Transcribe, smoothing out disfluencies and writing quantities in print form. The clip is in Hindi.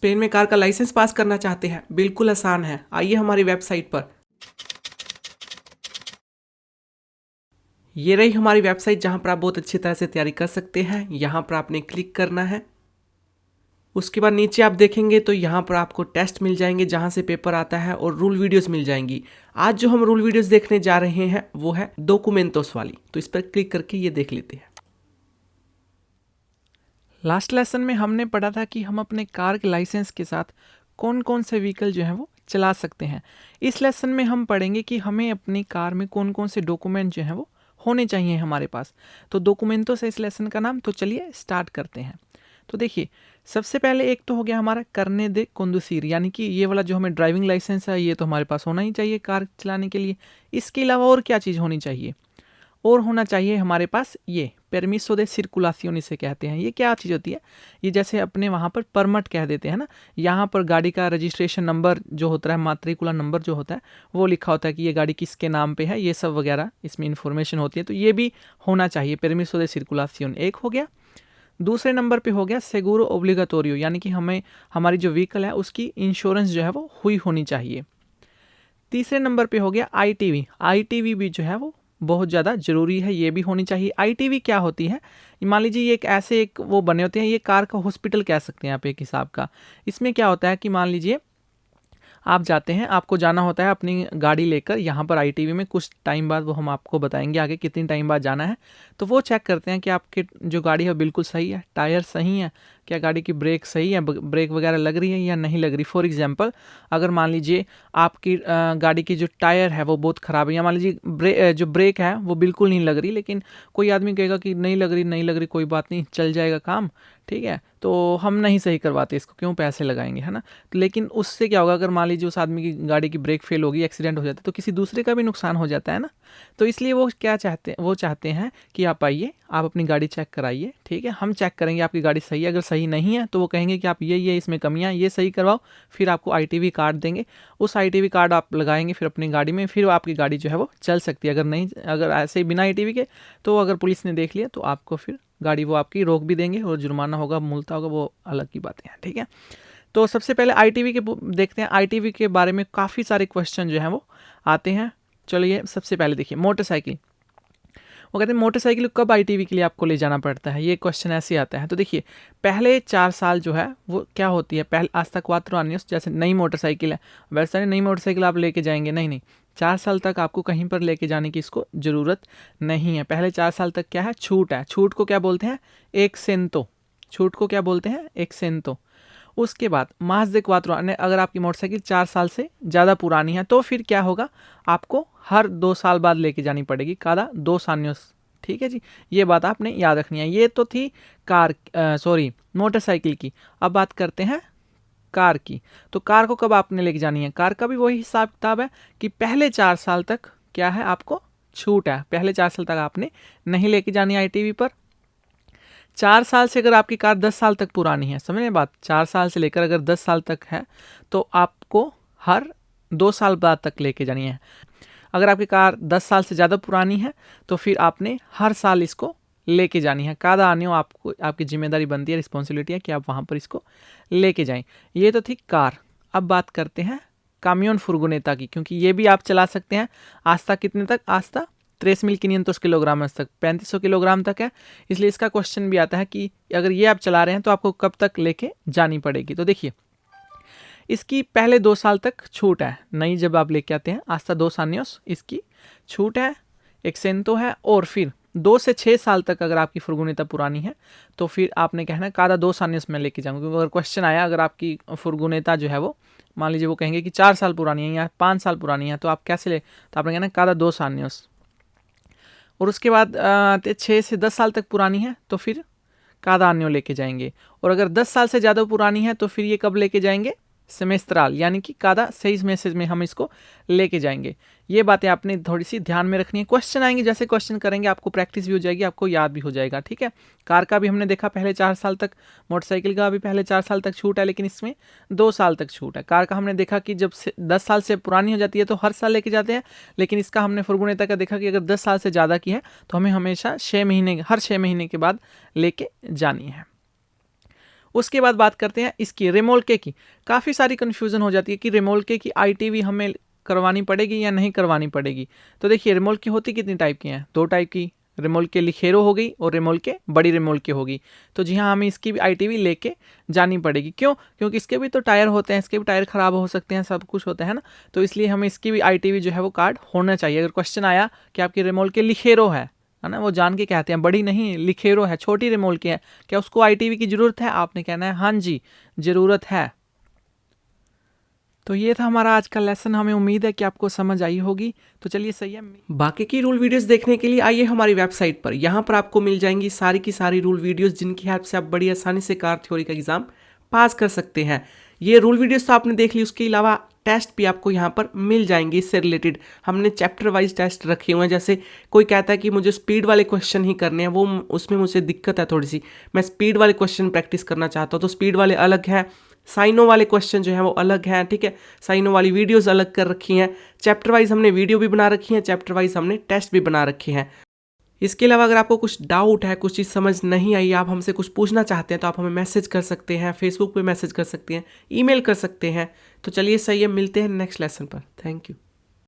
स्पेन में कार का लाइसेंस पास करना चाहते हैं? बिल्कुल आसान है, आइए हमारी वेबसाइट पर। ये रही हमारी वेबसाइट जहाँ पर आप बहुत अच्छी तरह से तैयारी कर सकते हैं। यहाँ पर आपने क्लिक करना है। उसके बाद नीचे आप देखेंगे तो यहाँ पर आपको टेस्ट मिल जाएंगे जहाँ से पेपर आता है, और रूल वीडियोस मिल जाएंगी। आज जो हम रूल वीडियोस देखने जा रहे हैं वो है डॉक्यूमेंटोस वाली, तो इस पर क्लिक करके ये देख लेते हैं। लास्ट लेसन में हमने पढ़ा था कि हम अपने कार के लाइसेंस के साथ कौन कौन से व्हीकल जो है वो चला सकते हैं। इस लेसन में हम पढ़ेंगे कि हमें अपनी कार में कौन कौन से डॉक्यूमेंट जो हैं वो होने चाहिए हमारे पास। तो डॉक्यूमेंटों से इस लेसन का नाम। तो चलिए स्टार्ट करते हैं। तो देखिए, सबसे पहले एक तो हो गया हमारा करने दे कंडुसिर, यानी कि ये वाला जो हमें ड्राइविंग लाइसेंस है ये तो हमारे पास होना ही चाहिए कार चलाने के लिए। इसके अलावा और क्या चीज़ होनी चाहिए? और होना चाहिए हमारे पास ये परमिसो दे सर्कुलासियोन इसे कहते हैं। ये क्या चीज़ होती है? ये जैसे अपने वहाँ पर परमिट कह देते हैं ना, यहाँ पर गाड़ी का रजिस्ट्रेशन नंबर जो होता है, मात्रिकुला नंबर जो होता है वो लिखा होता है कि ये गाड़ी किसके नाम पे है, ये सब वगैरह इसमें इन्फॉर्मेशन होती है। तो ये भी होना चाहिए, परमिसो दे सर्कुलासियोन एक हो गया। दूसरे नंबर पे हो गया सेगुरो ओब्लिगाटोरियो, यानी कि हमें हमारी जो व्हीकल है उसकी इंश्योरेंस जो है वो हुई होनी चाहिए। तीसरे नंबर पे हो गया आईटीवी। आईटीवी भी जो है वो बहुत ज़्यादा ज़रूरी है, ये भी होनी चाहिए। आईटीवी क्या होती है? मान लीजिए ये एक वो बने होते हैं, ये कार का हॉस्पिटल कह सकते हैं आप एक हिसाब का। इसमें क्या होता है कि मान लीजिए आप जाते हैं, आपको जाना होता है अपनी गाड़ी लेकर यहाँ पर आईटीवी में, कुछ टाइम बाद वो हम आपको बताएंगे आगे कितनी टाइम बाद जाना है। तो वो चेक करते हैं कि आपकी जो गाड़ी है बिल्कुल सही है, टायर सही है, क्या गाड़ी की ब्रेक सही है, ब्रेक वगैरह लग रही है या नहीं लग रही। फॉर एग्जांपल, अगर मान लीजिए आपकी गाड़ी की जो टायर है वो बहुत ख़राब है, या मान लीजिए जो ब्रेक है वो बिल्कुल नहीं लग रही, लेकिन कोई आदमी कहेगा कि नहीं लग रही कोई बात नहीं, चल जाएगा काम, ठीक है, तो हम नहीं सही करवाते इसको, क्यों पैसे लगाएंगे, है ना। लेकिन उससे क्या होगा, अगर मान लीजिए उस आदमी की गाड़ी की ब्रेक फेल होगी, एक्सीडेंट हो जाता है, तो किसी दूसरे का भी नुकसान हो जाता है ना। तो इसलिए वो क्या चाहते हैं, वो चाहते हैं कि आप आइए, आप अपनी गाड़ी चेक कराइए, ठीक है, हम चेक करेंगे आपकी गाड़ी सही है। अगर सही नहीं है तो वो कहेंगे कि आप ये इसमें कमियां, ये सही करवाओ, फिर आपको आईटीवी कार्ड देंगे। उस आईटीवी कार्ड आप लगाएंगे फिर अपनी गाड़ी में, फिर आपकी गाड़ी जो है वो चल सकती है। अगर ऐसे ही बिना आईटीवी के, तो अगर पुलिस ने देख लिया तो आपको फिर गाड़ी वो आपकी रोक भी देंगे, और जुर्माना होगा, मुल्ता होगा, वो अलग की बातें हैं, ठीक है। तो सबसे पहले आईटीवी के देखते हैं। आईटीवी के बारे में काफ़ी सारे क्वेश्चन जो हैं वो आते हैं। चलिए सबसे पहले देखिए मोटरसाइकिल। वो कहते हैं मोटरसाइकिल कब आईटीवी के लिए आपको ले जाना पड़ता है, ये क्वेश्चन ऐसे आता है। तो देखिए, पहले 4 साल जो है वो क्या होती है, पहले आज तक 4 años, जैसे नई मोटरसाइकिल है वैसे नहीं, नई मोटरसाइकिल आप लेके जाएंगे, नहीं 4 साल तक आपको कहीं पर लेके जाने की इसको ज़रूरत नहीं है। पहले 4 साल तक क्या है, छूट है। छूट को क्या बोलते हैं? एक सेंतो। छूट को क्या बोलते हैं? एक सेंतो। उसके बाद मास दे क्वात्रो, अगर आपकी मोटरसाइकिल 4 साल से ज़्यादा पुरानी है तो फिर क्या होगा, आपको हर 2 साल बाद लेके जानी पड़ेगी, कादा 2 años, ठीक है जी। ये बात आपने याद रखनी है। ये तो थी मोटरसाइकिल की। अब बात करते हैं कार की। तो कार को कब आपने लेके जानी है? कार का भी वही हिसाब किताब है कि पहले 4 साल तक क्या है, आपको छूट है। पहले 4 साल तक आपने नहीं लेके जानी आईटीवी पर। 4 साल से अगर आपकी कार 10 साल तक पुरानी है, समझ में बात, 4 साल से लेकर अगर 10 साल तक है तो आपको हर 2 साल बाद तक लेके जानी है। अगर आपकी कार 10 साल से ज़्यादा पुरानी है तो फिर आपने हर साल इसको लेके जानी है। कादा आने हो, आपको आपकी जिम्मेदारी बनती है, रिस्पॉन्सिबिलिटी है कि आप वहाँ पर इसको लेके जाएं। ये तो थी कार। अब बात करते हैं कामियोन फुर्गोनेता की, क्योंकि ये भी आप चला सकते हैं। आस्था कितने तक? आस्था 3,500 किलोग्राम तक, 3500 किलोग्राम तक है। इसलिए इसका क्वेश्चन भी आता है कि अगर ये आप चला रहे हैं तो आपको कब तक लेके जानी पड़ेगी। तो देखिए, इसकी पहले 2 साल तक छूट है, नई जब आप लेके आते हैं, आस्था 2 años इसकी छूट है, एक सेंतो है। और फिर 2 से 6 साल तक अगर आपकी फुर्गोनेता पुरानी है तो फिर आपने कहना है कादा 2 años में लेके जाऊँगा। क्योंकि अगर क्वेश्चन आया, अगर आपकी फुर्गोनेता जो है वो मान लीजिए वो कहेंगे कि 4 साल पुरानी है या 5 साल पुरानी है, तो आप कैसे ले, तो आपने कहना है कादा 2 años। और उसके बाद 6 से 10 साल तक पुरानी है तो फिर कादा आन्यो लेके जाएंगे। और अगर 10 साल से ज़्यादा पुरानी है तो फिर ये कब लेके जाएंगे? सेमेस्ट्राल, यानी कि कादा 6 मैसेज में हम इसको लेके जाएंगे। ये बातें आपने थोड़ी सी ध्यान में रखनी है। क्वेश्चन आएंगे, जैसे क्वेश्चन करेंगे आपको प्रैक्टिस भी हो जाएगी, आपको याद भी हो जाएगा, ठीक है। कार का भी हमने देखा पहले 4 साल तक, मोटरसाइकिल का भी पहले 4 साल तक छूट है, लेकिन इसमें 2 साल तक छूट है। कार का हमने देखा कि जब 10 साल से पुरानी हो जाती है तो हर साल लेके जाते हैं, लेकिन इसका हमने फुर्गोनेता का देखा कि अगर 10 साल से ज़्यादा की है तो हमें हमेशा हर 6 महीने के बाद लेके जानी है। उसके बाद बात करते हैं इसकी रेमोल्के की। काफ़ी सारी कन्फ्यूज़न हो जाती है कि रेमोल्के की ITV हमें करवानी पड़ेगी या नहीं करवानी पड़ेगी। तो देखिए रेमोल्के होती कितनी टाइप की हैं, 2 टाइप की, रेमोल्के लिखेरो हो गई और रेमोल्के बड़ी रेमोल्के होगी। तो जी हाँ, हमें इसकी भी ITV लेके जानी पड़ेगी। क्यों? क्योंकि इसके भी तो टायर होते हैं, इसके भी टायर ख़राब हो सकते हैं, सब कुछ होता है ना। तो इसलिए हमें इसकी भी ITV जो है वो कार्ड होना चाहिए। अगर क्वेश्चन आया कि आपकी रेमोल्के लिखेरो है ना, वो जान के कहते हैं बड़ी नहीं लिखेरो है, छोटी रेमोल्के है, क्या उसको ITV की ज़रूरत है? आपने कहना है हाँ जी ज़रूरत है। तो ये था हमारा आज का लेसन, हमें उम्मीद है कि आपको समझ आई होगी। तो चलिए सही है, बाकी की रूल वीडियोस देखने के लिए आइए हमारी वेबसाइट पर। यहाँ पर आपको मिल जाएंगी सारी की सारी रूल वीडियोस जिनकी हेल्प से आप बड़ी आसानी से कार थ्योरी का एग्जाम पास कर सकते हैं। ये रूल वीडियोस तो आपने देख ली, उसके अलावा टेस्ट भी आपको यहाँ पर मिल जाएंगे। इससे रिलेटेड हमने चैप्टर वाइज टेस्ट रखे हुए हैं। जैसे कोई कहता है कि मुझे स्पीड वाले क्वेश्चन ही करने हैं, वो उसमें मुझे दिक्कत है थोड़ी सी, मैं स्पीड वाले क्वेश्चन प्रैक्टिस करना चाहता हूँ, तो स्पीड वाले अलग हैं, साइनो वाले क्वेश्चन जो है वो अलग हैं। ठीक है, साइनो वाली वीडियोस अलग कर रखी हैं। चैप्टर वाइज हमने वीडियो भी बना रखी है, चैप्टर वाइज हमने टेस्ट भी बना रखे हैं। इसके अलावा अगर आपको कुछ डाउट है, कुछ चीज़ समझ नहीं आई, आप हमसे कुछ पूछना चाहते हैं, तो आप हमें मैसेज कर सकते हैं, फेसबुक पे मैसेज कर सकते हैं, ईमेल कर सकते हैं। तो चलिए सही है, मिलते हैं नेक्स्ट लेसन पर। Thank you.